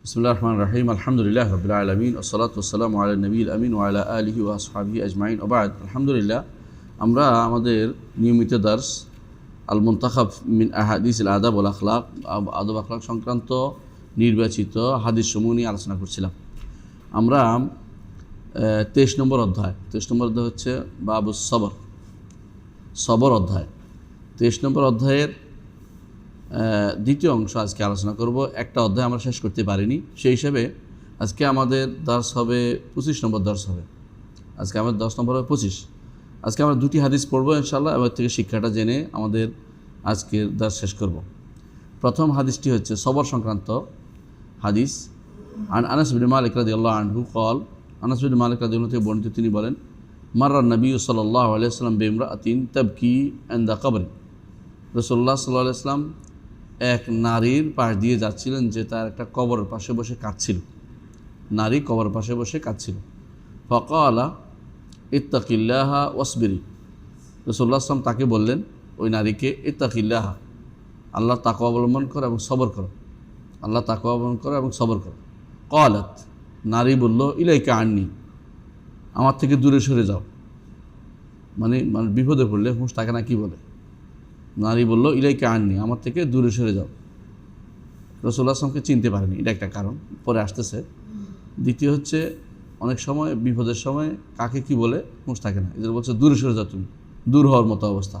বিসমিল্লাহির রহমানির রহিম আলহামদুলিল্লাহি রাব্বিল আলামিন ওয়াসসালাতু ওয়াসসালামু আলা নবিয়িল আমিন ওয়া আলা আলিহি ওয়া আসহাবিহি আজমাইন ওয়া বা'দ। আলহামদুলিল্লাহ, আমরা আমাদের নিয়মিত দার্স আল মুনতাখাব মিন আহাদিসিল আদাব ওয়াল আখলাক, আদব আখলাক সংক্রান্ত নির্বাচিত হাদিস সমূহ নিয়ে আলোচনা করছিলাম। আমরা 23 নম্বর অধ্যায় হচ্ছে বাবুস সবর অধ্যায়। 23 নম্বর অধ্যায়ের দ্বিতীয় অংশ আজকে আলোচনা করব। একটা অধ্যায় আমরা শেষ করতে পারিনি, সেই হিসাবে আজকে আমাদের দার্স হবে 25 নম্বর দার্স হবে। আজকে আমাদের 10 নম্বর হবে 25। আজকে আমরা দুটি হাদিস পড়বো ইনশাআল্লাহ, এবার থেকে শিক্ষাটা জেনে আমাদের আজকের দার্স শেষ করব। প্রথম হাদিসটি হচ্ছে সবর সংক্রান্ত হাদিস। আনাস বিন মালিক রাদিয়াল্লাহু আনহু قال, আনাস বিন মালিক রাদিয়াল্লাহু থেকে বর্ণিত, তিনি বলেন, মাররা নবী সাল্লাল্লাহু আলাইহি ওয়াসাল্লাম বিমরাআতিন তাবকি ইনদা কবরি। রাসূলুল্লাহ সাল্লাল্লাহু আলাইহি ওয়াসাল্লাম এক নারীর পাশ দিয়ে যাচ্ছিলেন যে তার একটা কবরের পাশে বসে কাঁদছিল। নারী কবরের পাশে বসে কাঁদছিল। ফাকালা ইত্তাকিল্লাহা ওয়াসবিরি। রাসূলুল্লাহ সাল্লাল্লাহু আলাইহি ওয়াসাল্লাম তাকে বললেন, ওই নারীকে, ইত্তাকিল্লাহা, আল্লাহ তাকওয়া অবলম্বন করো এবং সবর করো, আল্লাহ তাকওয়া অবলম্বন করো এবং সবর করো। ক্বালাত, নারী বলল, ইলাইকা আন্নি, আমার থেকে দূরে সরে যাও। মানে বিপদে পড়লে হুঁশ থাকে না, কি বলে, নারী বলল, ইলাইকা আন্নি, আমার থেকে দূরে সরে যাও। রাসূলুল্লাহ সাল্লাল্লাহু আলাইহি ওয়াসাল্লামকে চিনতে পারেনি, এটা একটা কারণ, পরে আসতেছে। দ্বিতীয় হচ্ছে, অনেক সময় বিপদের সময় কাকে কি বলে হুঁশ থাকে না, এদের বলছে দূরে সরে যাও, তুমি দূর হওয়ার মতো অবস্থা।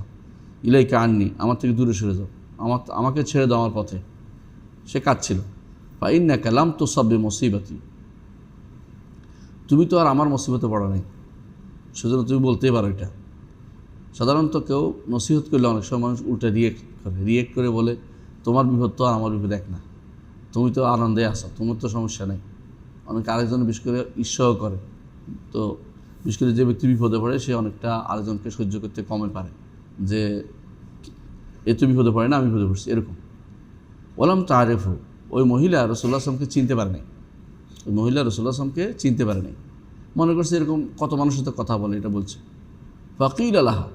ইলাইকা আন্নি, আমার থেকে দূরে সরে যাও, আমাকে ছেড়ে দাও আমার পথে। সে কাঁদছিল। ফা ইন্নাকা লাম তুসাব বিমুসিবাতি, তুমি তো আর আমার মুসিবতে পড়া নাই, সেজন্য তুমি বলতেই পারো এটা। সাধারণত কেউ নসিহত করলে অনেক সময় মানুষ উল্টা রিয়েক্ট করে বলে, তোমার বিপদ তো আর আমার বিপদ এক না, তুমি তো আনন্দে আসো, তোমার তো সমস্যা নেই। অনেক আরেকজন বিশেষ করে ঈর্ষাও করে। তো বিশেষ করে যে ব্যক্তি বিপদে পড়ে সে অনেকটা আরেকজনকে সহ্য করতে কমে পারে, যে এ তো বিপদে পড়ে না, আমি বিপদে পড়ছি, এরকম। ওলাম তারেফু, ওই মহিলা রাসূলুল্লাহ সাল্লাল্লাহু আলাইহি ওয়াসাল্লামকে চিনতে পারে নাই। ওই মহিলা রাসূলুল্লাহ সাল্লাল্লাহু আলাইহি ওয়াসাল্লামকে চিনতে পারে নাই, মনে করছে এরকম কত মানুষের সাথে কথা বলে, এটা বলছে। ফাকিল আলাহা,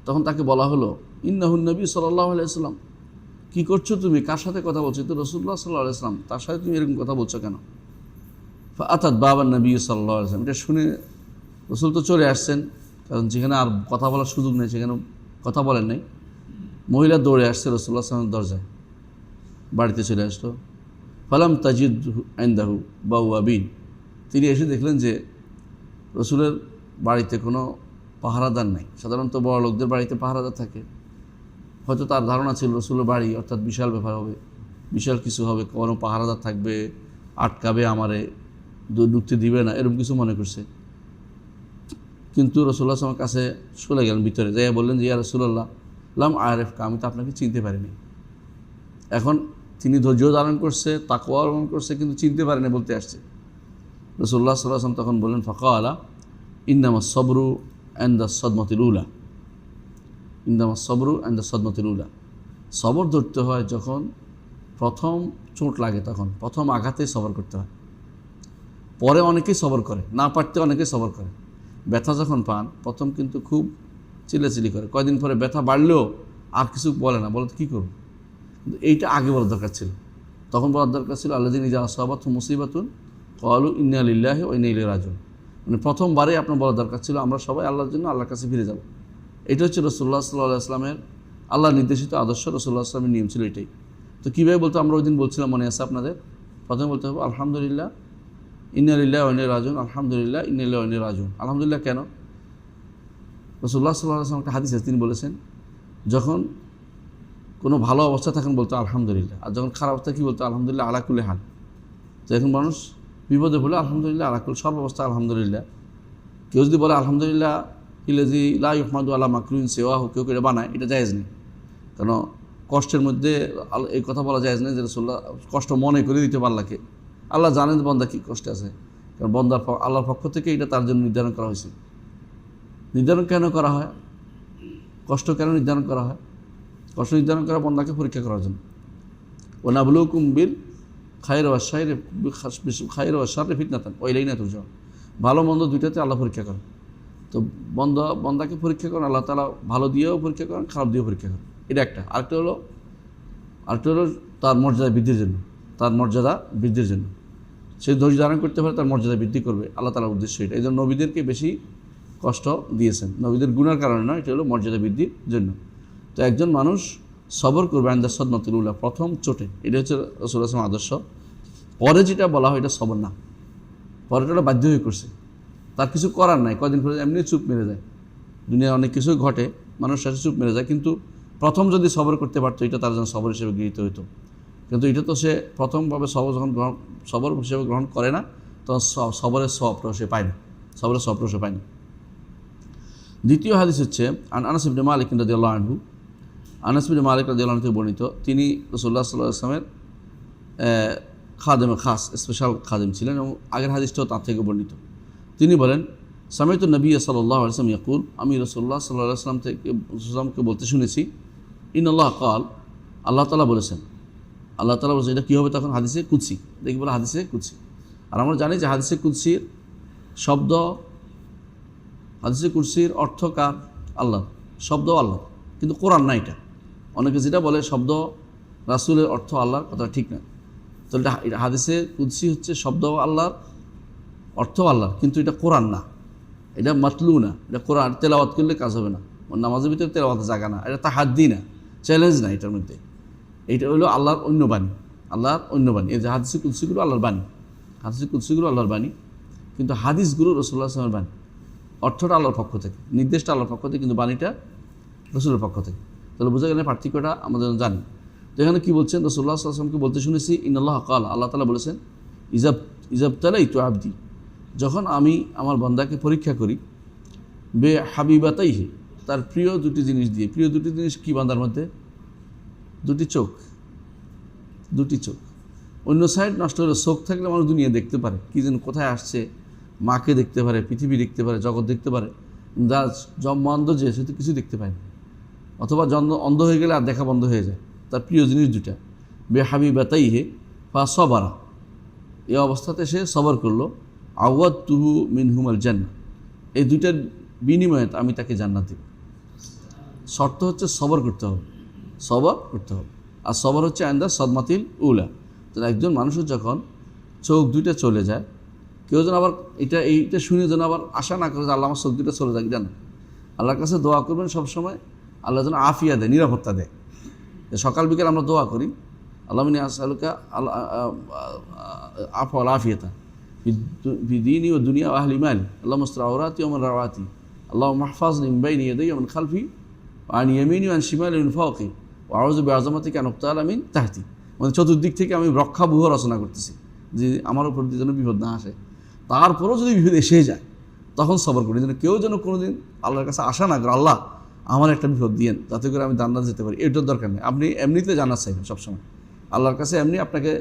তখন তাকে বলা হলো, ইন্নাহুন নবী সাল্লাল্লাহু আলাইহি ওয়াসাল্লাম, কী করছো তুমি, কার সাথে কথা বলছো, তো রাসূলুল্লাহ সাল্লাল্লাহু আলাইহি ওয়াসাল্লাম, তার সাথে তুমি এরকম কথা বলছো কেন? ফাআতাত বাবান নবী সাল্লাল্লাহু আলাইহি ওয়াসাল্লাম, এটা শুনে রাসূল তো চলে আসছেন, কারণ যেখানে আর কথা বলার সুযোগ নেই সেখানে কথা বলেন নাই। মহিলা দৌড়ে আসছে রাসূলুল্লাহ সাল্লাল্লাহু আলাইহি ওয়াসাল্লামের দরজায়, বাড়িতে চলে আসলো। ফালাম তাজিদ ইনদাহু বাওয়াবিন, তিনি এসে দেখলেন যে রসুলের বাড়িতে কোনো পাহারাদার নাই। সাধারণত বড় লোকদের বাড়িতে পাহারাদার থাকে। হয়তো তার ধারণা ছিল রসুলের বাড়ি অর্থাৎ বিশাল ব্যাপার হবে, বিশাল কিছু হবে, কোনো পাহারাদার থাকবে, আটকাবে, আমারে ঢুকতে দিবে না, এরকম কিছু মনে করছে। কিন্তু রাসূলুল্লাহ সাল্লাল্লাহু আলাইহি ওয়াসাল্লামের কাছে চলে গেলেন ভিতরে, যাইয়া বললেন যে, ইয়া রাসূলুল্লাহ, লাম আরিফকা, আমি তো আপনাকে চিনতে পারিনি। এখন তিনি ধৈর্য ধারণ করছে, তাকওয়া অবলম্বন করছে, কিন্তু চিনতে পারেনি বলতে আসছে। রাসূলুল্লাহ সাল্লাল্লাহু আলাইহি ওয়াসাল্লাম তখন বললেন, ফাকালা ইন্নামাস সবরু ইনদা সদমাতিল উলা, ইন্দামাস সবরু ইনদা সদমাতিল উলা, সবর ধরতে হয় যখন প্রথম চোট লাগে, তখন প্রথম আঘাতেই সবর করতে হয়। পরে অনেকেই সবর করে, না পারতে অনেকেই সবর করে। ব্যথা যখন পান প্রথম কিন্তু খুব চিল্লাচিল্লি করে, কয়দিন পরে ব্যথা বাড়লেও আর কিছু বলে না, বলে তো কী করবো। কিন্তু এইটা আগে বলার দরকার ছিল, তখন বলার দরকার ছিল, আল্লাযিনা ইযা আসাবাতহুম মুসিবাতুন ক্বালু ইন্না লিল্লাহি ওয়া ইন্না ইলাইহি রাজিউন। মানে প্রথমবারে আপনার বলার দরকার ছিল, আমরা সবাই আল্লাহর জন্য আল্লাহর কাছে ফিরে যাব। এটা হচ্ছে রাসূলুল্লাহ সাল্লাল্লাহু আলাইহি ওয়াসাল্লামের আল্লাহ নির্দেশিত আদর্শ, রাসূলুল্লাহ সাল্লাল্লাহু আলাইহি ওয়াসাল্লামের নিয়ম ছিল এটাই। তো কীভাবে বলতো, আমরা ওই দিন বলছিলাম, মনে আছে আপনাদের, প্রথমে বলতে হবে আলহামদুলিল্লাহ ইন্না লিল্লাহি ওয়া ইন্না ইলাইহি রাজিউন, আলহামদুলিল্লাহ ইন্না লিল্লাহি ওয়া ইন্না ইলাইহি রাজিউন। আলহামদুলিল্লাহ কেন? রাসূলুল্লাহ সাল্লাল্লাহু আলাইহি ওয়াসাল্লাম একটা হাদিসে তিনি বলেছেন, যখন কোনো ভালো অবস্থা তখন বলতো আলহামদুলিল্লাহ, আর যখন খারাপ অবস্থা কী বলতো, আলহামদুলিল্লাহ আলা কুল্লি হাল। তো এখন মানুষ বিপদে বলে আলহামদুলিল্লাহ আলা কুল্লি, সর্ব অবস্থা আলহামদুলিল্লাহ। কেউ যদি বলে আলহামদুলিল্লাহ ইল্লাযী লা ইউহমাদু আলা মাকরুন সিওয়াহু, কেউ এটা বানায়, এটা জায়েজ নেই। কারণ কষ্টের মধ্যে এই কথা বলা জায়েজ নেই যে রাসূলুল্লাহ কষ্ট মনে করে দিতে পারলাকে। আল্লাহ জানেন বান্দা কী কষ্টে আছে, কারণ বান্দার আল্লাহর পক্ষ থেকে এটা তার জন্য নির্ধারণ করা হয়েছে। নির্ধারণ কেন করা হয়, কষ্ট কেন নির্ধারণ করা হয়? কষ্ট নির্ধারণ করা বান্দাকে পরীক্ষা করার জন্য। ওয়া নাবলুকুম বিল খায়রি ওয়াশ শাররি ফিতনাতান ওয়া ইলাইনা তুরজাউন, ভালো মন্দ দুইটাতে আল্লাহ পরীক্ষা করেন। তো বন্দাকে পরীক্ষা করেন আল্লাহ তাআলা, ভালো দিয়েও পরীক্ষা করেন, খারাপ দিয়েও পরীক্ষা করেন, এটা একটা। আরেকটা হলো তার মর্যাদা বৃদ্ধির জন্য, সে ধৈর্য ধারণ করতে পারে তার মর্যাদা বৃদ্ধি করবে, আল্লাহ তাআলার উদ্দেশ্য এটা। এই জন্য নবীদেরকে বেশি কষ্ট দিয়েছেন, নবীদের গুনার কারণে নয়, এটা হলো মর্যাদা বৃদ্ধির জন্য। তো একজন মানুষ সবর করবে আইন্দা সদমাতুল উলা, প্রথম চোটে, এটা হচ্ছে রাসূলুল্লাহ সাল্লাল্লাহু আলাইহি ওয়াসাল্লাম আদর্শ। পরে যেটা বলা হয় এটা সবর না, পরেটা বাধ্য হয়ে করছে, তার কিছু করার নাই, কদিন পরে এমনি চুপ মেরে যায়। দুনিয়ায় অনেক কিছুই ঘটে, মানুষ শেষে চুপ মেরে যায়, কিন্তু প্রথম যদি সবর করতে পারতো এটা তার জন্য সবর হিসেবে গৃহীত হতো। কিন্তু এটা তো সে প্রথমভাবে সবর যখন সবর হিসেবে গ্রহণ করে না, তখন সবরের সবটাও সে পায় না, সবরের সবটাও সে পায় না। দ্বিতীয় হাদিস হচ্ছে আনাস ইবনে মালিক রাদিয়াল্লাহু আনহু, আনাস ইবনে মালিক রাদিয়াল্লাহু আনহু থেকে বর্ণিত, তিনি রাসূলুল্লাহ সাল্লাল্লাহু আলাইহি ওয়াসাল্লামের খাদেম, খাস স্পেশাল খাদেম ছিলেন, এবং আগের হাদিসটাও তার থেকে বর্ণিত। তিনি বলেন, সামি'তু নবী সাল্লাল্লাহু আলাইহি ওয়াসাল্লাম ইয়াকুল, আমি রাসূলুল্লাহ সাল্লাল্লাহু আলাইহি ওয়াসাল্লামকে বলতে শুনেছি, ইন্নাল্লাহ ক্বাল, আল্লাহ তাআলা বলেছেন, আল্লাহ তাআলা বলেছেন। এটা কী হবে তখন? হাদিসে কুদসি, দেখি বলে হাদিসে কুদসি। আর আমরা জানি যে হাদিসে কুদসির শব্দ, হাদিসে কুদসির অর্থ কার? আল্লাহ, শব্দ আল্লাহ, কিন্তু কোরআন না এটা। অনেকে যেটা বলে শব্দ রাসূলের অর্থ আল্লাহর, কথা ঠিক না। তো এটা হাদিসে কুদসি হচ্ছে শব্দ আল্লাহর, অর্থ আল্লাহর, কিন্তু এটা কোরআন না, এটা মাতলু না, এটা কোরআন তেলাওয়াত করলে কাজ হবে না, নামাজের ভিতরে তেলাওয়াতের জায়গা না, এটা তাহাদ্দি না, চ্যালেঞ্জ না এটার মধ্যে। এইটা হলো আল্লাহর অন্য বাণী, আল্লাহর অন্য বাণী। এই যে হাদিসে কুদসিগুলো আল্লাহর বাণী, হাদিসে কুদসিগুলো আল্লাহর বাণী, কিন্তু হাদিসগুলো রাসূলুল্লাহ সাল্লাল্লাহু আলাইহি ওয়াসাল্লামের বাণী। অর্থটা আল্লাহর পক্ষ থেকে, নির্দেশটা আল্লাহর পক্ষ থেকে, কিন্তু বাণীটা রাসূলের পক্ষ থেকে। তাহলে বোঝা গেলে পার্থক্যটা আমাদের জানি। তো এখানে কী বলছেন? রাসূলুল্লাহ সাল্লাল্লাহু আলাইহি ওয়াসাল্লামকে বলতে শুনেছি, ইন্নাল্লাহ ক্বাল, আল্লাহ তাআলা বলেছেন, ইজাবতালাইতু আবদি, যখন আমি আমার বান্দাকে পরীক্ষা করি, বে হাবিবাতাইহি, তার প্রিয় দুটি জিনিস দিয়ে। প্রিয় দুটি জিনিস কি বান্দার মধ্যে? দুটি চোখ, দুটি চোখ। অন্য সাইড নষ্ট হলে চোখ থাকলে মানুষ দুনিয়া দেখতে পারে, কী যেন কোথায় আসছে, মাকে দেখতে পারে, পৃথিবী দেখতে পারে, জগৎ দেখতে পারে। অন্ধ যে সে তো কিছু দেখতে পায় না, অথবা অন্ধ হয়ে গেলে আর দেখা বন্ধ হয়ে যায়। তার প্রিয় জিনিস দুটা, বে হাবিবাতাইহি ফা সবারা, এই অবস্থাতে সে সবর করলো, আওয়াদতুহু মিনহুমাল জান্নাহ, এই দুইটার বিনিময়ে আমি তাকে জান্নাত দেব। শর্ত হচ্ছে সবর করতে হবে, সবর করতে হবে। আর সবর হচ্ছে আইন্দা সদমাতিল উলা। তো একজন মানুষের যখন চোখ দুইটা চলে যায়, কেউ যেন আবার এইটা শুনে যেন আবার আশা না করে যে আল্লাহ আমার চোখ দুইটা চলে যাক, জানা আল্লাহর কাছে দোয়া করবেন সবসময়, আল্লাহ যেন আফিয়া দেয়, নিরাপত্তা দেয়। সকাল বিকেল আমরা দোয়া করি, আল্লাহ মিনী আসআলুকা আফওয়াল আফিয়াতা ফি দীনি ওয়া দুনিয়া ওয়া আহলি মালি, আল্লাহুম্মা আস্তির আওরাতি ওয়া মান রাওয়াতি, আল্লাহুম্মা ইহফাযনি মিন বাইনি ইয়াদাইয়া ওয়া মিন খালফি ওয়া আন ইয়ামিনি ওয়া আন শিমালি ওয়া মিন ফাওকি ওয়া আউযু বিআযামাতিকা আন উগতালা মিন তাহতি। মানে চতুর্দিক থেকে আমি রক্ষাবুহ রচনা করতেছি যে আমার উপর দিয়ে যেন বিপদ না আসে। তারপরেও যদি বিপদ এসে যায় তখন সবর করি, যেন কেউ যেন কোনোদিন আল্লাহর কাছে আশা না করে, আল্লাহ আমার একটা বিপদ দিয়েন যাতে করে আমি জান্নাত যেতে পারি, এটার দরকার নেই। আপনি এমনিতে জান্নাত চাইবেন সবসময় আল্লাহর কাছে, এমনি আপনাকে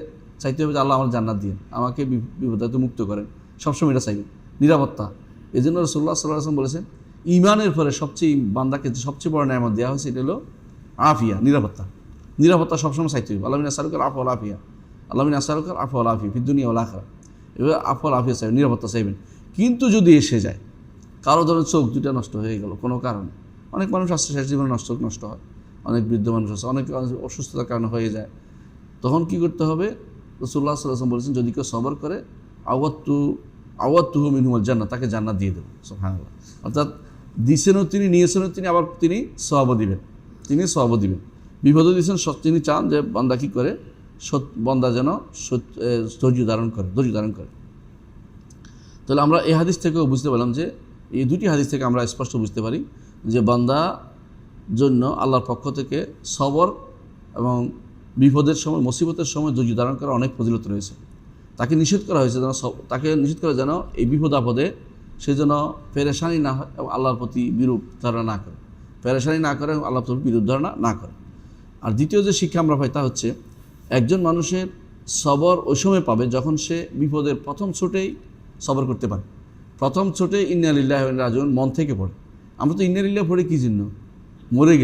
চাইতে হবে যে আল্লাহ আমার জান্নাত দিয়েন, আমাকে বিপদ হতে মুক্ত করেন, সবসময় এটা চাইবেন, নিরাপত্তা। এই জন্য রাসূলুল্লাহ সাল্লাল্লাহু আলাইহি ওয়াসাল্লাম বলেছেন, ঈমানের পরে বান্দাকে সবচেয়ে বড় নেয়ামত দেওয়া হয়েছে, এটা হলো আফিয়া, নিরাপত্তা। নিরাপত্তা সবসময় চাইতে হবে। আল্লাহ মিন আসআলুকাল আফওয়া ওয়াল আফিয়া, আল্লাহ মিন আসআলুকাল আফওয়া ওয়াল আফিয়া ফিদ দুনিয়া ওয়াল আখিরাহ, এবার আফওয়া ওয়াল আফিয়া চাইবেন, নিরাপত্তা চাইবেন। কিন্তু যদি এসে যায় কারো ধরনের চোখ দুটা নষ্ট হয়ে গেল কোনো কারণে, অনেক মানুষ আসছে শেষ জীবনে নষ্ট হয়, অনেক বৃদ্ধ মানুষ আছে, অনেক অসুস্থতার কারণে হয়ে যায়, তখন কি করতে হবে? রাসূলুল্লাহ সাল্লাল্লাহু আলাইহি ওয়াসাল্লাম বলেছেন, যদি কেউ সবর করে, আওয়াদতুহু মিনহুমাল জান্নাহ, তাকে জান্নাত দিয়ে দেবো। সুবহানাল্লাহ। অর্থাৎ দিছেনও তিনি, নিয়েছেনও তিনি, আবার তিনি সওয়াবও দিবেন, তিনি সওয়াবও দিবেন। বিপদও দিয়েছেন, তিনি চান যে বান্দা কী করে, বান্দা যেন ধৈর্য ধারণ করে। তাহলে আমরা এই হাদিস থেকেও বুঝতে পারলাম যে, এই দুটি হাদিস থেকে আমরা স্পষ্ট বুঝতে পারি যে বান্দা জন্য আল্লাহর পক্ষ থেকে সবর এবং বিপদের সময়, মুসিবতের সময় ধৈর্য ধারণ করার অনেক ফজিলত রয়েছে। তাকে নিষেধ করা হয়েছে যেন এই বিপদ আপদে সে যেন পেরেশানি না হয় এবং আল্লাহর প্রতি বিরূপ ধারণা না করে, পেরেশানি না করে এবং আল্লাহর প্রতি বিরূপ ধারণা না করে। আর দ্বিতীয় যে শিক্ষা আমরা পাই তা হচ্ছে, একজন মানুষের সবর ওই সময় পাবে যখন সে বিপদের প্রথম ছোটেই সবর করতে পারে। প্রথম ছোটে ইন্না লিল্লাহি ওয়া ইন্না ইলাইহি রাজিউন মন থেকে পড়ে। আমরা তো ইন্না লিল্লাহি পড়ে কী জন্য? মরে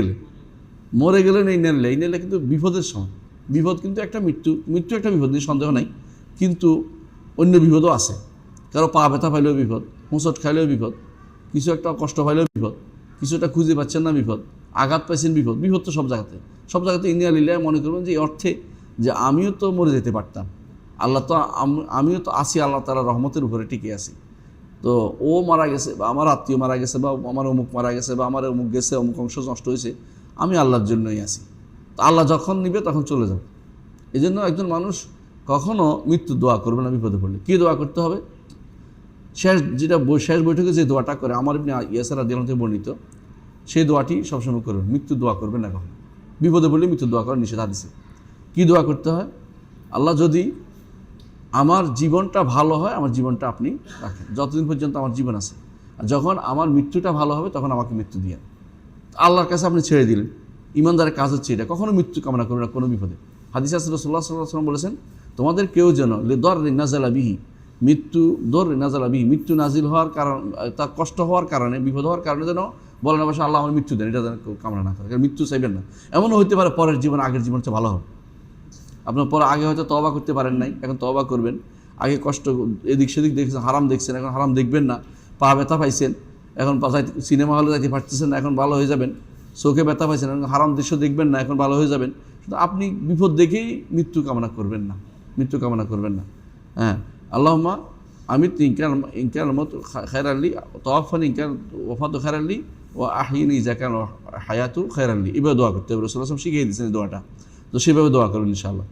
গেলে না ইন্না লিল্লাহি, কিন্তু বিপদের সময়। বিপদ কিন্তু একটা মৃত্যু একটা বিপদ নিয়ে সন্দেহ নাই, কিন্তু অন্য বিপদও আছে। কারো পা ব্যথা পাইলেও বিপদ, হোঁচট খাইলেও বিপদ, কিছু একটা কষ্ট পাইলেও বিপদ, কিছু একটা খুঁজে পাচ্ছেন না বিপদ, আঘাত পাইছেন বিপদ তো সব জায়গাতে ইন্না লিল্লাহি। মনে করবেন যে এই অর্থে যে আমিও তো মরে যেতে পারতাম, আল্লাহ তো আমিও তো আছি আল্লাহ তাআলার রহমতের উপরে টিকে আছি। তো ও মারা গেছে বা আমার আত্মীয় মারা গেছে বা আমার অমুক মারা গেছে বা আমার অমুক গেছে, অমুক অংশ নষ্ট হয়েছে, আমি আল্লাহর জন্যই আছি। তো আল্লাহ যখন নিবে তখন চলে যাবে। এই জন্য একজন মানুষ কখনও মৃত্যু দোয়া করবে না বিপদে পড়লে। কী দোয়া করতে হবে? শেষ বৈঠকে যে দোয়াটা করে আমার ইবনে ইয়াসার রাদিয়াল্লাহু আনহু বর্ণিত, সেই দোয়াটি সবসময় করবেন। মৃত্যু দোয়া করবেন না কখনো। বিপদে পড়লে মৃত্যু দোয়া করা নিষেধ হাদিসে। কী দোয়া করতে হয়? আল্লাহ যদি আমার জীবনটা ভালো হয়, আমার জীবনটা আপনি রাখেন, যতদিন পর্যন্ত আমার জীবন আছে। আর যখন আমার মৃত্যুটা ভালো হবে তখন আমাকে মৃত্যু দিয়েন। আল্লাহর কাছে আপনি ছেড়ে দিলেন। ইমানদারের কাজ হচ্ছে এটা, কখনো মৃত্যু কামনা করবে না কোনো বিপদে। হাদিসে রাসূলুল্লাহ সাল্লাল্লাহু আলাইহি ওয়াসাল্লাম বলেছেন, তোমাদের কেউ যেন লিদররিন নাযালা বিহি, মৃত্যু নাজিল হওয়ার কারণ, তার কষ্ট হওয়ার কারণে, বিপদ হওয়ার কারণে যেন বলেন অবশ্য আল্লাহ আমার মৃত্যু দেন, এটা যেন কেউ কামনা না করে। কারণ মৃত্যু চাইবেন না। এমনও হইতে পারে পরের জীবন আগের জীবন হচ্ছে ভালো হবে। আপনার পরে আগে হয়তো তওবা করতে পারেন নাই, এখন তওবা করবেন। আগে কষ্ট এদিক সেদিক দেখছেন, হারাম দেখছেন, এখন হারাম দেখবেন না। পা ব্যথা পাইছেন, এখন সিনেমা হলে যাইতে পারতেছেন না, এখন ভালো হয়ে যাবেন। চোখে ব্যথা পাইছেন, এখন হারাম দৃশ্য দেখবেন না, এখন ভালো হয়ে যাবেন। কিন্তু আপনি বিপদ দেখেই মৃত্যু কামনা করবেন না, মৃত্যু কামনা করবেন না। হ্যাঁ, আল্লাহুম্মা আমিত ইনকান মত খায়রাল্লি, তাওয়াফানি ইনকান ওয়াফাতু খায়রাল্লি, ওয়া আহিনি ইযা কান হায়াতু খায়রাল্লি। এভাবে দোয়া করতে হবে। রাসূলুল্লাহ সাল্লাল্লাহু আলাইহি ওয়াসাল্লাম শিখিয়ে দিয়েছেন দোয়াটা। তো সেভাবে দোয়া করবেন ইনশাআল্লাহ।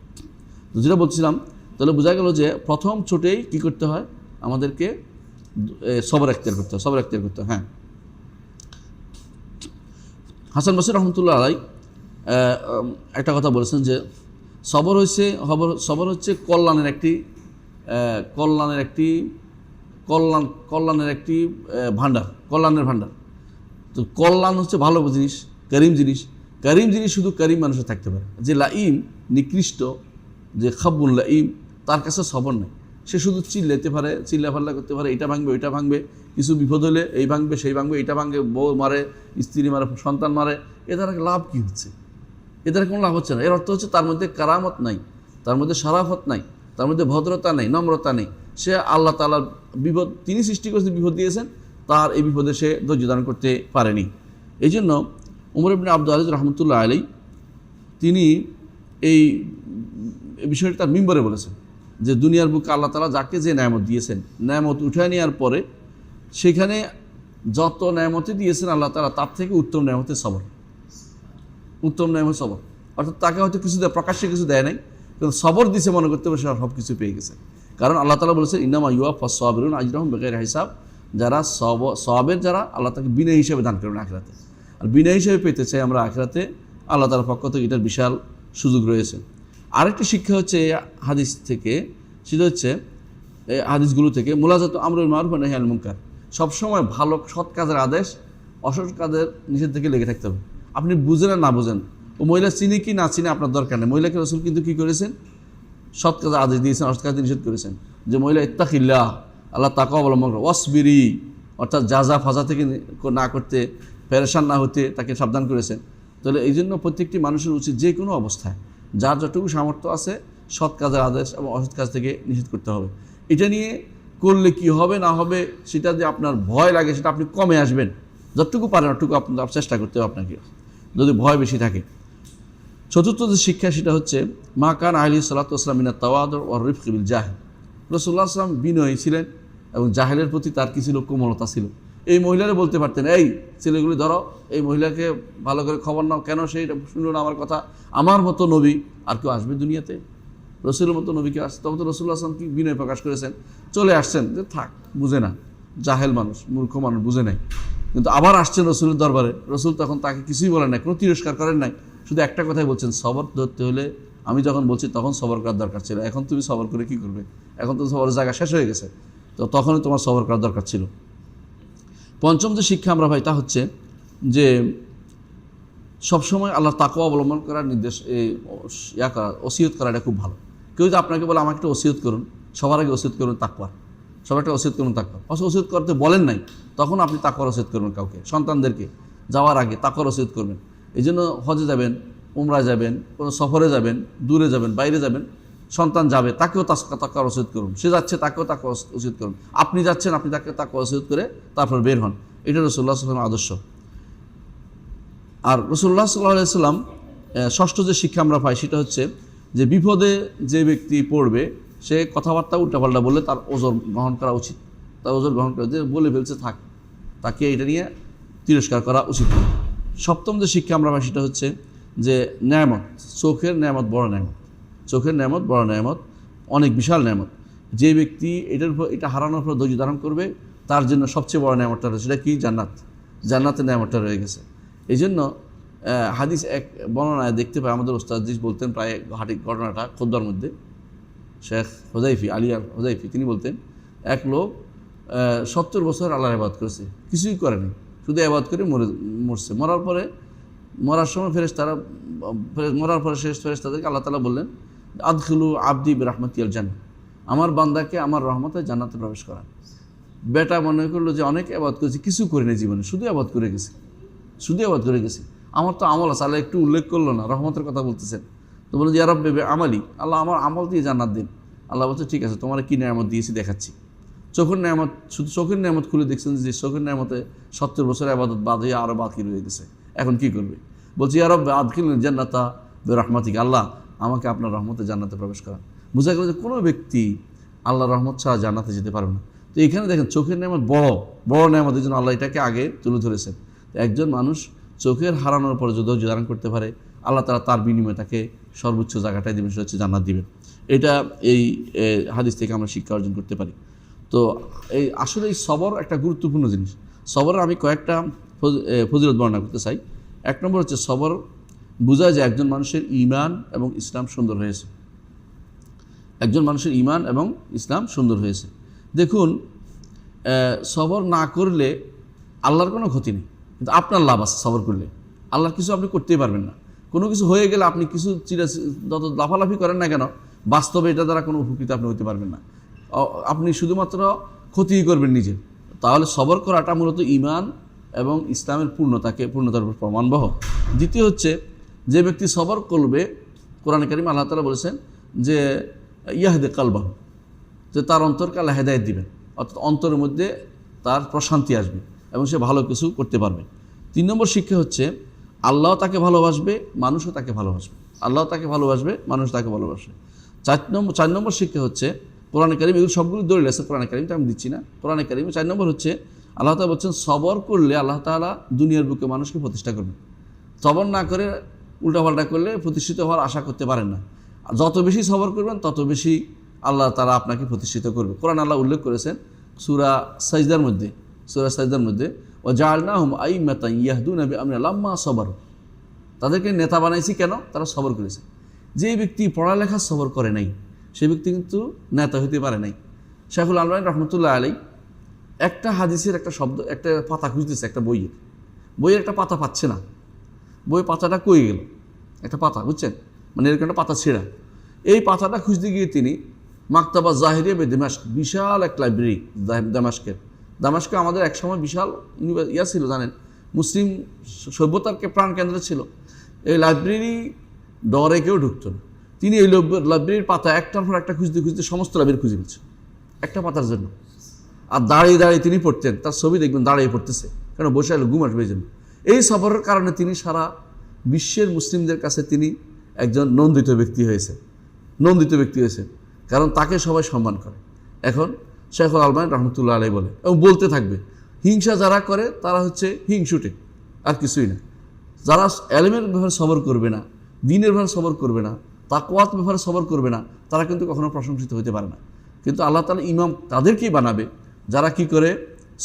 তো যেটা বলছিলাম, তাহলে বোঝা গেল যে প্রথম ছোটেই কী করতে হয়, আমাদেরকে সবর এখতিয়ার করতে হয়, সবর এখতিয়ার করতে হয়। হ্যাঁ, হাসান বসরি রহমতুল্লাহ আলাইহি একটা কথা বলেছেন যে সবর হচ্ছে কল্যাণের একটি ভাণ্ডার, কল্যাণের ভাণ্ডার। তো কল্যাণ হচ্ছে ভালো জিনিস, করিম জিনিস শুধু করিম মানুষের থাকতে পারে। যে লাইম, নিকৃষ্ট, যে খাবুল লাইম, তার কাছে সবর নেই। সে শুধু চিল্লাফাল্লা করতে পারে, এটা ভাঙবে ওইটা ভাঙবে, কিছু বিপদ হলে এই ভাঙবে সেই ভাঙবে, এটা ভাঙবে, বউ মারে, স্ত্রী মারে, সন্তান মারে। এ দ্বারা লাভ কী হচ্ছে? এ দ্বারা কোনো লাভ হচ্ছে না। এর অর্থ হচ্ছে তার মধ্যে কারামত নাই, তার মধ্যে সারাফত নাই, তার মধ্যে ভদ্রতা নেই, নম্রতা নেই। সে আল্লাহ তাআলার বিপদ তিনি সৃষ্টি করেছেন, বিপদ দিয়েছেন, তার এই বিপদে সে ধৈর্য ধারণ করতে পারেনি। এই জন্য উমর ইবনে আব্দুল আজিজ রহমতুল্লাহ আলাইহি তিনি এই বিষয়টি তার মিম্বরে বলেছেন যে দুনিয়ার বুকে আল্লাহ তাআলা যাকে যে নেয়ামত দিয়েছেন, নেয়ামত উঠায় নেওয়ার পরে সেখানে যত নেয়ামতই দিয়েছেন আল্লাহ তাআলা, তার থেকে উত্তম নেয়ামতের সবর, উত্তম নেয়ামত সবর। অর্থাৎ তাকে হয়তো কিছু দেয়, প্রকাশ্যে কিছু দেয় নাই, কিন্তু সবর দিছে মনে করতে হবে সব কিছু পেয়ে গেছে। কারণ আল্লাহ তাআলা বলেছেন ইন্নামা ইউওয়াফাস সাবিরুন আজরাহুম বিগাইরি হিসাব, যারা সওয়াবের যারা আল্লাহ তাকে বিনা হিসাবে দান করবেন আখিরাতে। আর বিনা হিসাবে পেতে চাই আমরা আখিরাতে, আল্লাহ তাআলার পক্ষ থেকে এটার বিশাল সুযোগ রয়েছে। আরেকটি শিক্ষা হচ্ছে এই হাদিস থেকে, সেটা হচ্ছে এই হাদিসগুলো থেকে মুলাজাত আমরুল মারুফ ওয়া নাহি আনিল মুনকার। সবসময় ভালো সৎ কাজের আদেশ, অসৎ কাজের নিষেধ থেকে লেগে থাকতে হবে। আপনি বুঝেন আর না বুঝেন, ও মহিলা চিনি কি না চিনি আপনার দরকার নেই। মহিলাকে রাসূল কিন্তু কী করেছেন? সৎ কাজের আদেশ দিয়েছেন, অসৎ কাজে নিষেধ করেছেন। যে মহিলা ইত্তাকিল্লাহ, আল্লাহ তাকওয়া অবলম্বন করো, ওয়াসবিরি, অর্থাৎ যা ফাজা থেকে না করতে, পেরেশান না হতে তাকে সাবধান করেছেন। তাহলে এই জন্য প্রত্যেকটি মানুষের উচিত যে কোনো অবস্থায় যার যতটুকু সামর্থ্য আছে সৎ কাজের আদেশ এবং অসৎ কাজ থেকে নিষেধ করতে হবে। এটা নিয়ে করলে কি হবে না হবে সেটা যে আপনার ভয় লাগে, সেটা আপনি কমে আসবেন। যতটুকু পারেন অতটুকু আপনার চেষ্টা করতে হবে আপনাকে, যদি ভয় বেশি থাকে। চতুর্থ যে শিক্ষা সেটা হচ্ছে মা কান আলাইহিস সালাতু ওয়াস সালাম মিনাত তাওয়াদু ওয়ার রিফকি বিল জাহিল। রাসূলুল্লাহ সাল্লাল্লাহু আলাইহি ওয়াসাল্লাম বিনয়ী ছিলেন এবং জাহেলের প্রতি তার কিছু কোমলতা ছিল। এই মহিলারা বলতে পারতেন, এই ছেলেগুলি ধরো, এই মহিলাকে ভালো করে খবর নাও, কেন সেইটা শুনলো না আমার কথা, আমার মতো নবী আর কেউ আসবে দুনিয়াতে? রসুলের মতো নবীকে আসছে। তখন তো রাসূলুল্লাহ সাল্লাল্লাহু আলাইহি ওয়াসাল্লাম কি বিনয় প্রকাশ করেছেন, চলে আসছেন যে থাক, বুঝে না, জাহেল মানুষ, মূর্খ মানুষ, বুঝে নাই। কিন্তু আবার আসছেন রসুলের দরবারে, রসুল তখন তাকে কিছুই বলেন নাই, কোনো তিরস্কার করেন নাই, শুধু একটা কথাই বলছেন, সবর ধরতে হলে আমি যখন বলছি তখন সবর করার দরকার ছিল, এখন তুমি সবর করে কি করবে? এখন তো সবরের জায়গা শেষ হয়ে গেছে, তো তখনই তোমার সবর করার দরকার ছিল। পঞ্চম যে শিক্ষা আমরা পাই তা হচ্ছে যে সবসময় আল্লাহর তাকওয়া অবলম্বন করার নির্দেশ, ওসিয়ত করা, এটা খুব ভালো। কেউ যদি আপনাকে বলে আমাকে একটা ওসিয়ত করুন, সবার আগে ওসিয়ত করুন তাকওয়া, সবার একটা ওসিয়ত করুন তাকওয়া। ওসিয়ত করতে বলেন নাই, তখন আপনি তাকওয়ার ওসিয়ত করবেন কাউকে, সন্তানদেরকে যাওয়ার আগে তাকওয়ার ওসিয়ত করবেন। এই জন্য হজে যাবেন, উমরায় যাবেন, কোনো সফরে যাবেন, দূরে যাবেন, বাইরে যাবেন, সন্তান যাবে তাকেও তাকওয়ার ওসিয়ত করুন, সে যাচ্ছে তাকেও তাকওয়ার ওসিয়ত করুন, আপনি যাচ্ছেন আপনি তাকে তাকওয়ার ওসিয়ত করে তারপর বের হন। এটা রাসূলুল্লাহ সাল্লাল্লাহু আলাইহি ওয়াসাল্লামের আদর্শ। আর রাসূলুল্লাহ সাল্লাল্লাহু আলাইহি ওয়াসাল্লাম ষষ্ঠ যে শিক্ষা আমরা পাই সেটা হচ্ছে যে বিপদে যে ব্যক্তি পড়বে সে কথাবার্তা উল্টাপাল্টা বললে তার ওজর গ্রহণ করা উচিত, তার ওজর গ্রহণ করে বলে ফেলছে থাক, তাকে এটা নিয়ে তিরস্কার করা উচিত। সপ্তম যে শিক্ষা আমরা পাই সেটা হচ্ছে যে নেয়ামত, চোখের নেয়ামত বড় নেয়ামত, চোখের নেয়ামত বড় নেয়ামত, অনেক বিশাল নেয়ামত। যে ব্যক্তি এটা হারানোর পর ধৈর্য ধারণ করবে তার জন্য সবচেয়ে বড় নেয়ামতটা রয়েছে, সেটা কি? জান্নাত, জান্নাতের নেয়ামতটা রয়ে গেছে। এই জন্য হাদিস এক বর্ণনায় দেখতে পাই, আমাদের ওস্তাদ বলতেন প্রায় ঘটনাটা খুতবার মধ্যে, শেখ হুযাইফা আলিয়ার হুযাইফা, তিনি বলতেন এক লোক 70 বছর আল্লাহর ইবাদত করেছে, কিছুই করেনি, শুধু ইবাদত করে মরছে। মরার সময় মরার পরে শেষ ফেরেশতাদেরকে আল্লাহ তাআলা বললেন, আদখিলু আবদি বিরহমাতিল জান্নাহ, আমার বান্দাকে আমার রহমতে জান্নাতে প্রবেশ করান। বেটা মনে করলো যে অনেক ইবাদত করেছি, কিছু করিনি জীবনে, শুধু ইবাদত করে গেছে, শুধু ইবাদত করে গেছে, আমার তো আমল আছে, আল্লাহ একটু উল্লেখ করলো না, রহমতের কথা বলতেছেন। তো বলে যে ইয়া রাব্বি আমালি, আল্লাহ আমার আমল দিয়ে জান্নাত দিন। আল্লাহ বলছে ঠিক আছে, তোমার কি নেয়ামত দিয়েছি দেখাচ্ছি। চোখের নেয়ামত, শুধু চোখের নেয়ামত খুলে দেখছেন যে চোখের নেয়ামতে 70 বছর ইবাদত বাদ হয়ে আরও বাকি রয়ে গেছে, এখন কি করবে? বলছি ইয়া রাব্বি আদখিলনি জান্নাতা বিরহমাতিকা, আল্লাহ আমাকে আপনার রহমতে জান্নাতে প্রবেশ করান। বোঝা গেল যে কোনো ব্যক্তি আল্লাহর রহমত ছাড়া জান্নাতে যেতে পারবে না। তো এখানে দেখেন চোখের নেয়ামত বড় বড় নেয়ামত, এই জন্য আল্লাহ এটাকে আগে তুলে ধরেছেন। একজন মানুষ চোখের হারানোর পরে যদি ধৈর্য ধারণ করতে পারে, আল্লাহ তাআলা তার বিনিময়ে তাকে সর্বোচ্চ জায়গাটায় দেবেন, সেটা হচ্ছে জান্নাত দিবেন। এটা এই হাদিস থেকে আমরা শিক্ষা অর্জন করতে পারি। তো আসলে এই সবর একটা গুরুত্বপূর্ণ জিনিস। সবরের আমি কয়েকটা ফজিলত বর্ণনা করতে চাই। এক নম্বর হচ্ছে সবর বোঝায় যে একজন মানুষের ঈমান এবং ইসলাম সুন্দর হয়েছে, একজন মানুষের ঈমান এবং ইসলাম সুন্দর হয়েছে। দেখুন, সবর না করলে আল্লাহর কোনো ক্ষতি নেই, কিন্তু আপনার লাভ আছে সবর করলে। আল্লাহর কিছু আপনি করতেই পারবেন না, কোনো কিছু হয়ে গেলে আপনি কিছু যত লাফালাফি করেন না কেন, বাস্তবে এটা দ্বারা কোনো উপকৃত আপনি হতে পারবেন না, আপনি শুধুমাত্র ক্ষতিই করবেন নিজের। তাহলে সবর করাটা মূলত ঈমান এবং ইসলামের পূর্ণতার উপর প্রমাণবহ। দ্বিতীয় হচ্ছে যে ব্যক্তি সবর করবে, কোরআনে কারিমে আল্লাহ তাআলা বলেছেন যে ইয়াহদে কালবাহু, যে তার অন্তরকে আল্লাহ হেদায়েত দিবেন, অর্থাৎ অন্তরের মধ্যে তার প্রশান্তি আসবে এবং সে ভালো কিছু করতে পারবে। 3 নম্বর শিক্ষা হচ্ছে আল্লাহ তাকে ভালোবাসবে, মানুষও তাকে ভালোবাসবে, আল্লাহ তাকে ভালোবাসবে, মানুষ তাকে ভালোবাসবে। 4 নম্বর শিক্ষা হচ্ছে কোরআনে কারিম, এগুলো সবগুলো দলিল আছে কোরআনে কারিমটা আমি দিচ্ছি না, কোরআনে কারিমে 4 নম্বর হচ্ছে আল্লাহ তাআলা বলছেন সবর করলে আল্লাহ তাআলা দুনিয়ার বুকে মানুষকে প্রতিষ্ঠা করবেন। সবর না করে উল্টাপাল্টা করলে প্রতিষ্ঠিত হওয়ার আশা করতে পারেন না। যত বেশি সবর করবেন তত বেশি আল্লাহ তাআলা আপনাকে প্রতিষ্ঠিত করবে। কোরআন আল্লাহ উল্লেখ করেছেন সূরা সাজদার মধ্যে ওয়া জাআলনাহুম আইম্মাতান ইয়াহদুনা বিআমরিনা লাম্মা সাবারু, তাদেরকে নেতা বানাইছি কেন? তারা সবর করেছে। যে ব্যক্তি পড়ালেখা সবর করে নাই, সে ব্যক্তি কিন্তু নেতা হতে পারে নাই। শাইখুল আলবানী রহমতুল্লাহ আলাইহি একটা হাদিসের একটা শব্দ, একটা পাতা খুঁজতেছে, একটা বইয়ের একটা পাতা পাচ্ছে না, বই পাতাটা কই গেল, একটা পাতা, বুঝছেন, মানে এরকম একটা পাতা ছেঁড়া। এই পাতাটা খুঁজতে গিয়ে তিনি মাকতাবা জাহিরিয়া বে দামেস্ক, বিশাল এক লাইব্রেরি দামেস্কে আমাদের একসময় বিশাল ছিল, জানেন, মুসলিম সভ্যতার প্রাণকেন্দ্র ছিল। এই লাইব্রেরি ডরে কেউ ঢুকতো না। তিনি এই লাইব্রেরির পাতা একটার পর একটা খুঁজতে সমস্ত লাইব্রেরি খুঁজে পেয়েছে একটা পাতার জন্য। আর দাঁড়িয়ে তিনি পড়তেন, তার ছবি দেখবেন দাঁড়িয়ে পড়তেছে, কেন? বসে ঘুম আসবে এই জন্য। এই সফরের কারণে তিনি সারা বিশ্বের মুসলিমদের কাছে তিনি একজন নন্দিত ব্যক্তি হয়েছে, কারণ তাকে সবাই সম্মান করে। এখন শাইখুল আলবানী রহমতুল্লাহ আলাইহি বলে এবং বলতে থাকবে, হিংসা যারা করে তারা হচ্ছে হিংসুটে, আর কিছুই না। যারা এলেমের ব্যাপারে সবর করবে না, দ্বীনের ব্যাপারে সবর করবে না, তাকওয়াত ব্যাপারে সবর করবে না, তারা কিন্তু কখনো প্রশংসিত হতে পারে না। কিন্তু আল্লাহ তাআলা ইমাম তাদেরকেই বানাবে যারা কি করে,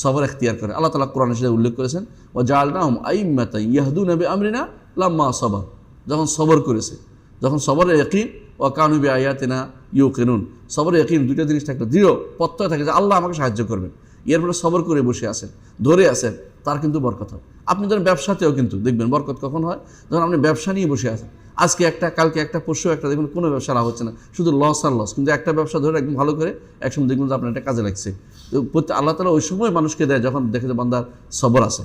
সবর এখতিয়ার করে। আল্লাহ তাআলা কোরআনে সেটা উল্লেখ করেছেন, ওয়া জাআলনাহুম আইম্মাতান ইয়াহদুনা বিআমরিনা লাম্মা সাবার, যখন সবর করেছে, যখন সবরে ইয়াকিন ওয়া কানু বিআয়াতিনা ইউকিনুন, সবরে ইয়াকিন দুইটা জিনিস থাকলে দৃঢ় প্রত্যয় থাকে যে আল্লাহ আমাকে সাহায্য করবেন, এরপরে সবর করে বসে আছেন, ধরে আছেন, তার কিন্তু বরকত হয়। আপনি ধরেন ব্যবসাতেও কিন্তু দেখবেন বরকত কখন হয়, যখন আপনি ব্যবসা নিয়ে বসে আছেন, আজকে একটা, কালকে একটা, পরশু একটা, দেখবেন কোনো ব্যবসা লাভ হচ্ছে না, শুধু লস আর লস। কিন্তু একটা ব্যবসা ধরে একদম ভালো করে একসময় দেখবেন যে আপনার একটা কাজে লাগছে। আল্লাহ তাআলা ওই সময় মানুষকে দেয় যখন দেখে যে বান্দার সবর আছে।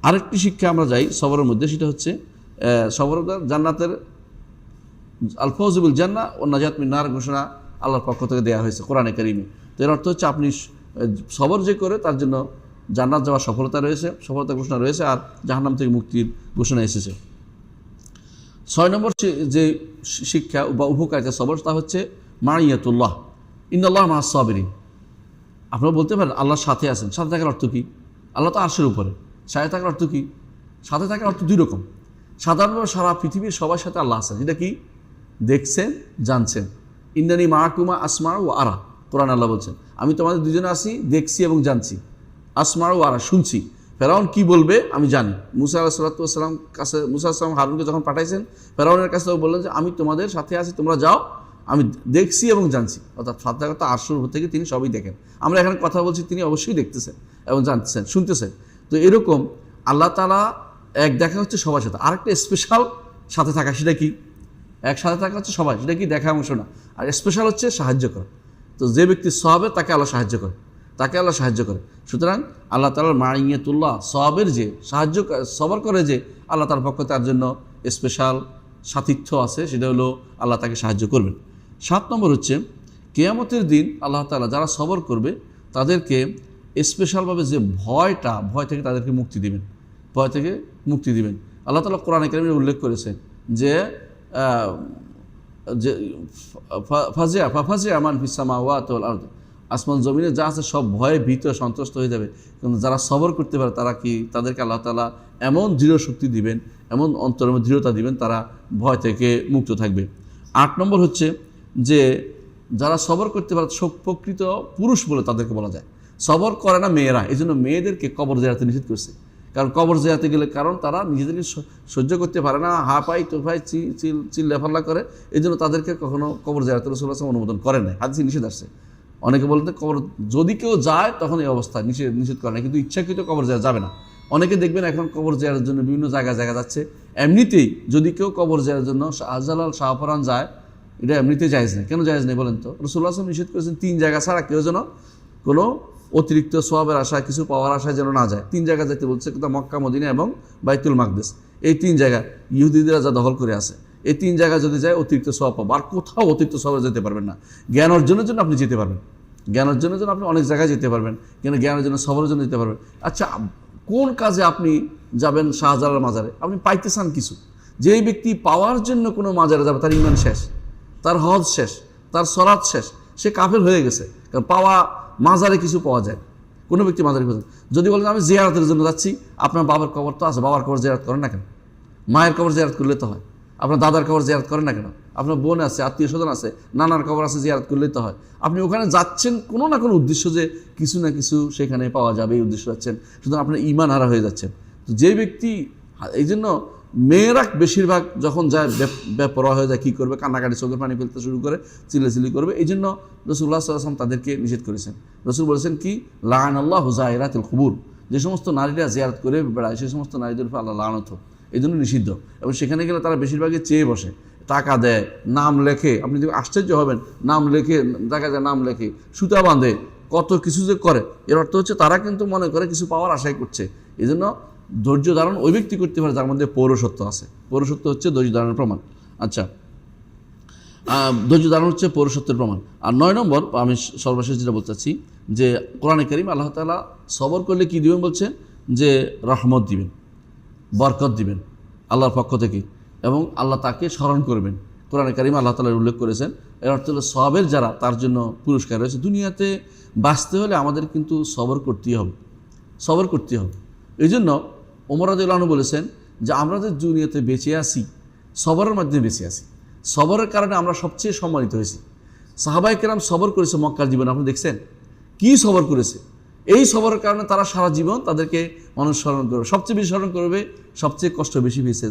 আরেকটি শিক্ষা আমরা যাই সবরের মধ্যে, সেটা হচ্ছে সবর জান্নাতের আল ফওজুল জান্নাহ ও নাজাত মিন নার ঘোষণা আল্লাহর পক্ষ থেকে দেওয়া হয়েছে কোরআনে কারিমে। তো এর অর্থ হচ্ছে আপনি সবর যে করে তার জন্য জান্নাত যাওয়ার সফলতা ঘোষণা রয়েছে, আর জাহান্নাম থেকে মুক্তির ঘোষণা এসেছে। 6 নম্বর যে শিক্ষা বা উপকারিতা সবর, তা হচ্ছে মাইয়াতুল্লাহ ইন্নাল্লাহ মা'আস সাবিরিন। আপনারা বলতে পারেন আল্লাহর সাথে আছেন, সাথে থাকার অর্থ কী? আল্লাহ তো আরশের উপরে, সাথে থাকার অর্থ কী? সাথে থাকার অর্থ দুই রকম। সাধারণভাবে সারা পৃথিবীর সবার সাথে আল্লাহ আছেন, এটা কি? দেখছেন, জানছেন। ইন্নানি মা'কুমা আসমাউ ওয়া আরা, কোরআন আল্লাহ বলছেন আমি তোমাদের দুজনে আছি, দেখছি এবং জানছি। আসমাউ ওয়া আরা, শুনছি। ফেরাউন কি বলবে আমি জানি। মুসা আলাইহিস সালাতু ওয়াস সালাম কাছে, মুসা আলাইহিস সালাম হারুনকে যখন পাঠাইছেন ফেরাউনের কাছে, বললেন যে আমি তোমাদের সাথে আছি, তোমরা যাও, আমি দেখছি এবং জানছি। অর্থাৎ সাথে কথা আরশের উপর থেকে তিনি সবই দেখেন। আমরা এখানে কথা বলছি, তিনি অবশ্যই দেখতেছেন এবং জানতেছেন, শুনতেছেন। তো এরকম আল্লাহ তাআলা এক দেখা হচ্ছে সবার সাথে, আরেকটা স্পেশাল সাথে থাকা, সেটা কি? এক সাথে থাকা হচ্ছে সবাই, সেটা কি? দেখা অংশ না। আর স্পেশাল হচ্ছে সাহায্য করা। তো যে ব্যক্তি সওয়াবে তাকে আল্লাহ সাহায্য করে, তাকে আল্লাহ সাহায্য করে। সুতরাং আল্লাহ তাআলার মাইয়াতুল্লাহ, সওয়াবের যে সাহায্য, সবর করে যে আল্লাহ তার পক্ষ তার জন্য স্পেশাল সাথিত্য আছে, সেটা হলো আল্লাহ তাকে সাহায্য করবেন। 7 নম্বর হচ্ছে কিয়ামতের দিন আল্লাহ তাআলা যারা সবর করবে তাদেরকে স্পেশালভাবে যে ভয় থেকে তাদেরকে মুক্তি দিবেন, ভয় থেকে মুক্তি দিবেন। আল্লাহ তাআলা কোরআনে কারিমে উল্লেখ করেছেন যে ফাজিয়া মান ফিস সামাওয়াতি ওয়াল আরদ, আসমান জমিনে যা আছে সব ভয়ে ভীত সন্ত্রস্ত হয়ে যাবে। কিন্তু যারা সবর করতে পারে তারা কি, তাদেরকে আল্লাহ তাআলা এমন দৃঢ় শক্তি দিবেন, এমন অন্তরের মধ্যে দৃঢ়তা দিবেন, তারা ভয় থেকে মুক্ত থাকবে। 8 নম্বর হচ্ছে যে যারা সবর করতে পারে প্রকৃত পুরুষ বলে তাদেরকে বলা যায়। সবর করে না মেয়েরা, এই জন্য মেয়েদেরকে কবর জিয়ারতে নিষেধ করছে। কারণ কবর জিয়ারতে গেলে, কারণ তারা নিজেদেরকে সহ্য করতে পারে না, হাঁপাই তোফাই চিল্লাফাল্লা করে, এই জন্য তাদেরকে কখনো কবর জিয়ারতে রাসূলুল্লাহ সাল্লাল্লাহু আলাইহি ওয়াসাল্লাম অনুমোদন করেন নাই, হাদিসে নিষেধ আসছে। অনেকে বলতে কবর যদি কেউ যায় তখন এই অবস্থা নিষেধ করে না, কিন্তু ইচ্ছাকৃত কবর জিয়ারত যাবে না। অনেকে দেখবেন এখন কবর জিয়ারতের জন্য বিভিন্ন জায়গায় যাচ্ছে। এমনিতেই যদি কেউ কবর জিয়ারতের জন্য শাহজালাল শাহপরান যায়, এটা এমনিতে জায়েজ নেই। কেন জায়েজ নেই বলেন তো? রাসূলুল্লাহ সাল্লাল্লাহু আলাইহি ওয়াসাল্লাম নিষেধ করেছেন 3 জায়গা ছাড়া কেউ যেন কোনো অতিরিক্ত সওয়াবের আশায়, কিছু পাওয়ার আশায় যেন না যায়। 3 জায়গা যেতে বলছে, কিন্তু মক্কা, মদিনা এবং বাইতুল মাকদিস। এই 3 জায়গা ইহুদিরা যা দখল করে আছে, এই 3 জায়গা যদি যায় অতিরিক্ত সওয়াব পাবো। আর কোথাও অতিরিক্ত সওয়াবে যেতে পারবেন না। জ্ঞান অর্জনের জন্য আপনি যেতে পারবেন, জ্ঞান অর্জনের জন্য আপনি অনেক জায়গায় যেতে পারবেন, কিন্তু জ্ঞানের জন্য, সবরের জন্য যেতে পারবেন। আচ্ছা, কোন কাজে আপনি যাবেন শাহজালাল মাজারে? আপনি পাইতে চান কিছু। যেই ব্যক্তি পাওয়ার জন্য কোনো মাজারে যাবে, তার ঈমান শেষ, তার হজ শেষ, তার সলাত শেষ, সে কাফের হয়ে গেছে। কারণ মাজারে কিছু পাওয়া যায়। কোনো ব্যক্তি মাজারে যদি বলেন আমি জিয়ারতের জন্য যাচ্ছি, আপনার বাবার কবর তো আছে, বাবার কবর জিয়ারত করেন না কেন? মায়ের কবর জিয়ারত করলে তো হয়। আপনার দাদার কবর জিয়ারত করেন না কেন? আপনার বোন আছে, আত্মীয় স্বজন আছে, নানার কবর আছে, জিয়ারত করলেই তো হয়। আপনি ওখানে যাচ্ছেন কোনো না কোনো উদ্দেশ্য, যে কিছু না কিছু সেখানে পাওয়া যাবে, এই উদ্দেশ্য যাচ্ছেন। সুতরাং আপনার ঈমান হারা হয়ে যাচ্ছেন। তো যে ব্যক্তি, এই জন্য মেয়েরা বেশিরভাগ যখন যায় বেপরোয়া হয়ে যায়, কী করবে? কান্নাকাটি, চোখের পানি ফেলতে শুরু করে, চিল্লাচিল্লি করবে। এই জন্য রাসূলুল্লাহ সাল্লাল্লাহু আলাইহি ওয়াসাল্লাম তাদেরকে নিষেধ করেছেন। রাসূল বলেছেন কি, লাআনাল্লাহু যায়রাতিল কুবুর, যে সমস্ত নারীরা জিয়ারত করে বেড়ায় সেই সমস্ত নারীদের উপর আল্লাহ লানত। এই জন্য নিষিদ্ধ। এবং সেখানে গেলে তারা বেশিরভাগই চেয়ে বসে, টাকা দেয়, নাম লেখে। আপনি যদি আশ্চর্য হবেন, নাম লেখে, দেখা যায় নাম লেখে, সুতা বাঁধে, কত কিছু যে করে। এর অর্থ হচ্ছে তারা কিন্তু মনে করে কিছু পাওয়ার আশাই করছে। এই জন্য ধৈর্য ধারণ ওই ব্যক্তি করতে পারে যার মধ্যে পৌরসত্ব আছে। পৌরসত্ব হচ্ছে ধৈর্য ধারণের প্রমাণ। আচ্ছা, ধৈর্য ধারণ হচ্ছে পৌরসত্বের প্রমাণ। আর 9 নম্বর, আমি সর্বশেষ যেটা বলতে চাচ্ছি, যে কোরআনে কারিম আল্লাহ তাআলা সবর করলে কী দিবেন বলছেন? যে রহমত দিবেন, বরকত দিবেন আল্লাহর পক্ষ থেকে, এবং আল্লাহ তাকে স্মরণ করবেন। কোরআনে কারিম আল্লাহ তাআলা উল্লেখ করেছেন। এর অর্থ হলো সওয়াবের যারা, তার জন্য পুরস্কার রয়েছে। দুনিয়াতে বাঁচতে হলে আমাদের কিন্তু সবর করতেই হবে, সবর করতে হবে। এই জন্য ওমর রাদিয়াল্লাহু আনহু বলেছেন যে আমরা যে দুনিয়াতে বেঁচে আছি, সবরের মাধ্যমে বেঁচে আছি। সবরের কারণে আমরা সবচেয়ে সম্মানিত হয়েছি। সাহাবায়ে কেরাম সবর করেছে মক্কার জীবনে, আপনি দেখছেন কি সবর করেছে। এই সবরের কারণে তারা সারা জীবন তাদেরকে মানুষ স্মরণ করবে, সবচেয়ে বেশি স্মরণ করবে, সবচেয়ে কষ্ট বেশি পেয়েছে।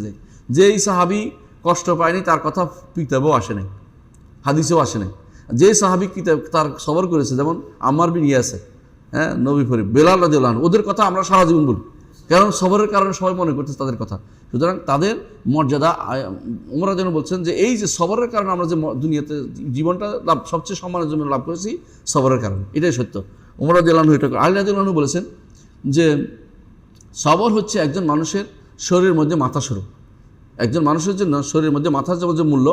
যে এই সাহাবি কষ্ট পায়নি, তার কথা কিতাবেও আসে নাই, হাদিসেও আসে নাই। যে সাহাবি তার সবর করেছে, যেমন আম্মার বিন ইয়াসির, নবী ফরিদ, বেলাল রাদিয়াল্লাহু আনহু, ওদের কথা আমরা সারা জীবন বলি, কারণ সবরের কারণে সবাই মনে করতেছে তাদের কথা। সুতরাং তাদের মর্যাদা ওমর রাদিয়াল্লাহু আনহু বলছেন যে এই যে সবরের কারণে আমরা যে দুনিয়াতে জীবনটা লাভ, সবচেয়ে সম্মানের জন্য লাভ করেছি সবরের কারণে, এটাই সত্য। ওমর রাদিয়াল্লাহু আনহু এটা, আলী রাদিয়াল্লাহু আনহু বলেছেন যে সবর হচ্ছে একজন মানুষের শরীরের মধ্যে মাথা স্বরূপ। একজন মানুষের জন্য শরীরের মধ্যে মাথার যেমন যে মূল্য,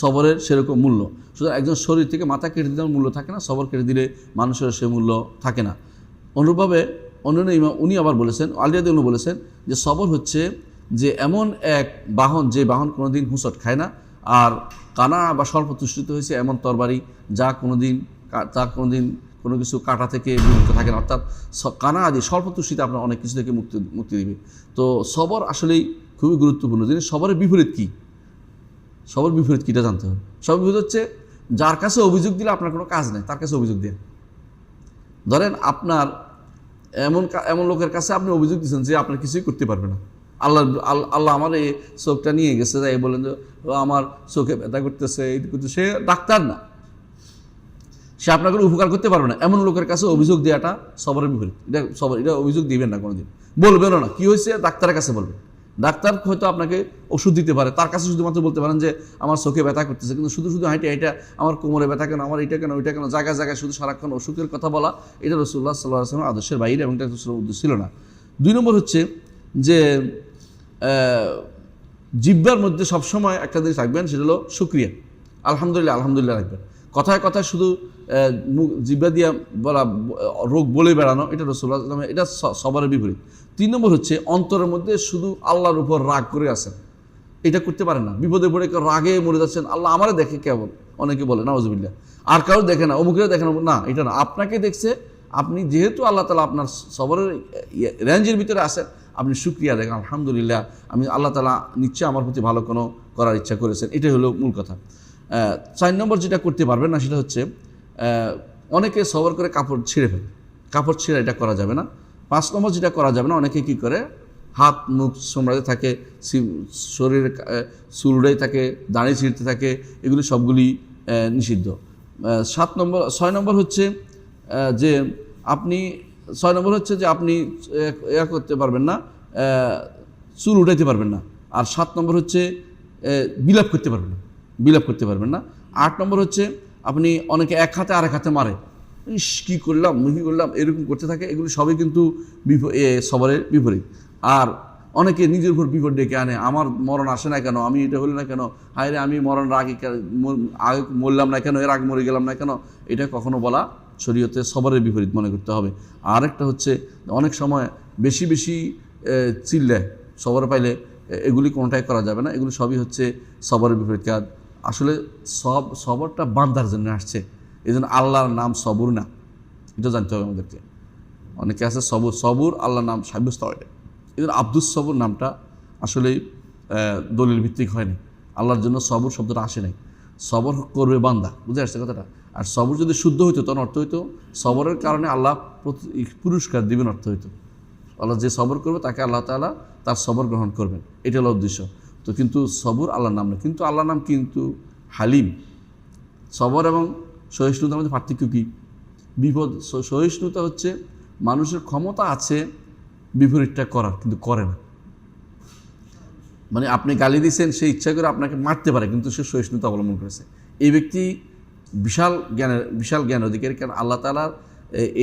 সবরের সেরকম মূল্য। সুতরাং একজন শরীর থেকে মাথা কেটে দিলে মূল্য থাকে না, সবর কেটে দিলে মানুষের সে মূল্য থাকে না। অনুরূপভাবে অন্যান্য ইমাম উনি আবার বলেছেন, আলী রাদিয়াল্লাহু আনহু বলেছেন যে সবর হচ্ছে যে এমন এক বাহন, যে বাহন কোনোদিন হুঁচট খায় না, আর কানা বা স্বল্প তুষ্টিতে হয়েছে এমন তরবারি যা কোনোদিন কোনো কিছু কাটা থেকে বিরত থাকে না, অর্থাৎ কানা আদি স্বল্প তুষ্টিতে আপনার অনেক কিছু থেকে মুক্তি দিবে। তো সবর আসলেই খুবই গুরুত্বপূর্ণ জিনিস। সবরের বিপরীত কী? সবর বিপরীত কীটা জানতে হবে। সবর বিপরীত হচ্ছে যার কাছে অভিযোগ দিলে আপনার কোনো কাজ নেই, তার কাছে অভিযোগ দেন। ধরেন আপনার এমন লোকের কাছে আপনি অভিযোগ দিচ্ছেন যে আপনার কিছুই করতে পারবে না, আল্লাহ আমার এই চোখটা নিয়ে গেছে, তাই বলেন যে আমার চোখে ব্যথা করতেছে, এই করতেছে, সে ডাক্তার না, সে আপনাকে উপকার করতে পারবে না, এমন লোকের কাছে অভিযোগ দেওয়াটা সবরের বিপরীত। এটা অভিযোগ দিবেন না কোনোদিন, বলবেনও না। কি হয়েছে ডাক্তারের কাছে বলবেন। ডাক্তার হয়তো আপনাকে ওষুধ দিতে পারে, তার কাছে শুধুমাত্র বলতে পারেন যে আমার চোখে ব্যথা করতেছে, কিন্তু শুধু হাইটে আমার কোমরে ব্যথা কেন, আমার এটা কেন ওইটা কেন, জায়গায় জায়গায় শুধু সারাক্ষণ অসুখের কথা বলা, এটা রাসূলুল্লাহ সাল্লাল্লাহু আলাইহি ওয়াসাল্লাম আদর্শের বাইরে এবং এটা রাসূলের উদ্দেশ্য ছিল না। 2 নম্বর হচ্ছে যে জিহ্বার মধ্যে সবসময় একটা জিনিস রাখবেন, সেটা হলো শুকরিয়া, আলহামদুলিল্লাহ আলহামদুলিল্লাহ রাখবেন। কথায় কথায় শুধু জিহ্বা দিয়া বলা, রোগ বলে বেড়ানো, এটা রাসূলুল্লাহ সাল্লাল্লাহু আলাইহি ওয়াসাল্লাম এটা সবরের বিপরীত। 3 নম্বর হচ্ছে অন্তরের মধ্যে শুধু আল্লাহর উপর রাগ করে আছেন, এটা করতে পারেন না। বিপদে পড়ে রাগে মরে যাচ্ছেন, আল্লাহ আমারে দেখে কেবল, অনেকে বলে নাউজুবিল্লাহ, আর কারো দেখে না, অমুকের দেখে না, এটা না, আপনাকে দেখছে। আপনি যেহেতু আল্লাহ তাআলা আপনার সবরের রেঞ্জের ভিতরে আছেন, আপনি শুকরিয়া দেখেন, আলহামদুলিল্লাহ আমি আল্লাহ তাআলা নিশ্চয় আমার প্রতি ভালো কোনো করার ইচ্ছা করেছেন, এটাই হলো মূল কথা। 4 নম্বর যেটা করতে পারবেন না সেটা হচ্ছে অনেকে সবর করে কাপড় ছিঁড়ে ফেলে, কাপড় ছিঁড়ে এটা করা যাবে না। 5 নম্বর যেটা করা যাবে না, অনেকে কী করে হাত মুখ সোমরাতে থাকে, শরীরে চুল উড়াই থাকে, দাঁড়িয়ে ছিঁড়তে থাকে, এগুলি সবগুলি নিষিদ্ধ। 6 নম্বর হচ্ছে যে আপনি 6 নম্বর হচ্ছে যে আপনি করতে পারবেন না, চুল উঠাইতে পারবেন না। আর 7 নম্বর হচ্ছে বিলাপ করতে পারবেন না। 8 নম্বর হচ্ছে আপনি অনেকে এক হাতে আরেক হাতে মারে, কী করলাম এরকম করতে থাকে, এগুলো সবই কিন্তু সবরের বিপরীত। আর অনেকে নিজের উপর বিপদ ডেকে আনে, আমার মরণ আসে না কেন, আমি এটা হলো না কেন, হায় রে আমি মরণের আগে মরলাম না কেন, এর আগে মরে গেলাম না কেন, এটা কখনো বলা শরীয়তে সবরের বিপরীত মনে করতে হবে। আর একটা হচ্ছে অনেক সময় বেশি চিল্লায় সবর পাইলে, এগুলি কোনোটাই করা যাবে না, এগুলি সবই হচ্ছে সবরের বিপরীত কাজ। আসলে সবরটা বান্দার জন্য আসছে, এই জন্য আল্লাহর নাম সবুর না, এটা জানতে হবে আমাদেরকে। অনেকে আছে সবুর আল্লাহর নাম সাব্যস্ত হয়, এই জন্য আব্দুস সবুর নামটা আসলে দলিল ভিত্তিক হয়নি, আল্লাহর জন্য সবুর শব্দটা আসে নাই। সবর করবে বান্দা, বুঝে আসছে কথাটা। আর সবর যদি শুদ্ধ হইতো তখন অর্থ হইতো সবরের কারণে আল্লাহ পুরস্কার দিবেন, অর্থ হইতো আল্লাহ যে সবর করবে তাকে আল্লাহ তাআলা তার সবর গ্রহণ করবেন, এটা হলো উদ্দেশ্য। তো কিন্তু সবর আল্লাহর নাম না, কিন্তু আল্লাহর নাম কিন্তু হালিম। সবর এবং সহিষ্ণুতার মধ্যে পার্থক্য কী? সহিষ্ণুতা হচ্ছে মানুষের ক্ষমতা আছে বিপরীতটা করার, কিন্তু করে না। মানে আপনি গালি দিয়েছেন, সে ইচ্ছা করে আপনাকে মারতে পারে, কিন্তু সে সহিষ্ণুতা অবলম্বন করেছে। এই ব্যক্তি বিশাল জ্ঞান অধিকারী, কারণ আল্লাহ তাআলার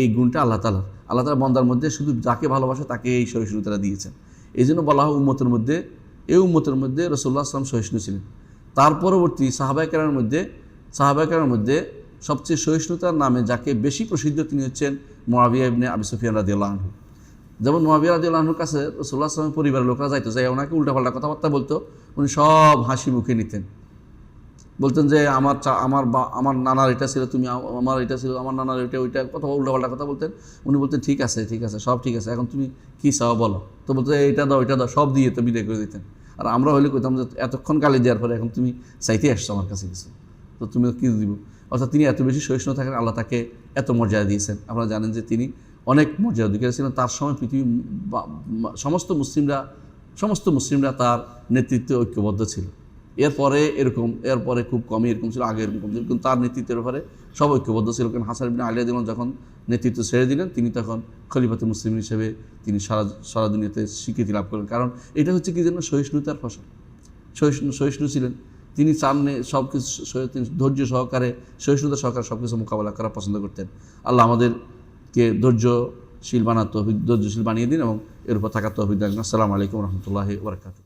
এই গুণটা আল্লাহ তাআলা বন্দার মধ্যে শুধু যাকে ভালোবাসে তাকে এই সহিষ্ণুতাটা দিয়েছেন। এই জন্য বলা হয় উম্মতের মধ্যে রাসূলুল্লাহ সাল্লাল্লাহু আলাইহি ওয়াসাল্লাম সহিষ্ণু ছিলেন। তার পরবর্তী সাহাবায়ে কেরামের মধ্যে সবচেয়ে সহিষ্ণুতার নামে যাকে বেশি প্রসিদ্ধ তিনি হচ্ছেন মুআবিয়া ইবনে আবি সুফিয়ান রাদিয়াল্লাহু আনহু। যেমন মুআবিয়া রাদিয়াল্লাহু আনহুর কাছে রাসূলুল্লাহ সাল্লাল্লাহু আলাইহি ওয়াসাল্লামের পরিবারের লোকরা যাইতো, যাই ওনাকে উল্টাপাল্টা কথাবার্তা বলতো, উনি সব হাসি মুখে নিতেন, বলতেন যে আমার নানার এটা ছিল, তুমি আমার এটা ছিল, আমার নানার ওইটা কথা উল্টাপাল্টা কথা বলতেন। উনি বলতেন ঠিক আছে সব ঠিক আছে, এখন তুমি কী চাও বলো। তো বলতে এটা দাও সব দিয়ে তো বিদায় করে দিতেন। আর আমরা হইলে কইতাম যে এতক্ষণ গালি দেওয়ার পরে এখন তুমি চাইতে আসছো আমার কাছে কিছু, তো তুমি কী দিব। অর্থাৎ তিনি এত বেশি সহিষ্ণু থাকেন, আল্লাহ তাকে এত মর্যাদা দিয়েছেন। আপনারা জানেন যে তিনি অনেক মর্যাদা অধিকারী ছিলেন। তার সময় পৃথিবীর সমস্ত মুসলিমরা তার নেতৃত্বে ঐক্যবদ্ধ ছিল। এরপরে খুব কমই এরকম ছিল, আগে এরকম কম ছিল, কিন্তু তার নেতৃত্বের ব্যাপারে সব ঐক্যবদ্ধ ছিল। কারণ হাসান ইবনে আলী রাদিয়াল্লাহু আনহু যখন নেতৃত্ব ছেড়ে দিলেন, তিনি তখন খলিফাতে মুসলিম হিসেবে তিনি সারা দুনিয়াতে স্বীকৃতি লাভ করলেন। কারণ এটা হচ্ছে কি যেন সহিষ্ণুতার ফসল। সহিষ্ণু ছিলেন তিনি, সামনে সব কিছু ধৈর্য সহকারে সহিষ্ণুতা সহকারে সব কিছু মোকাবেলা করা পছন্দ করতেন। আল্লাহ আমাদেরকে ধৈর্যশীল বানিয়ে দিন এবং এর উপর থাকার তৌফিক দান। আসসালামু আলাইকুম ওয়া রাহমাতুল্লাহি ওয়া বারাকাতুহু।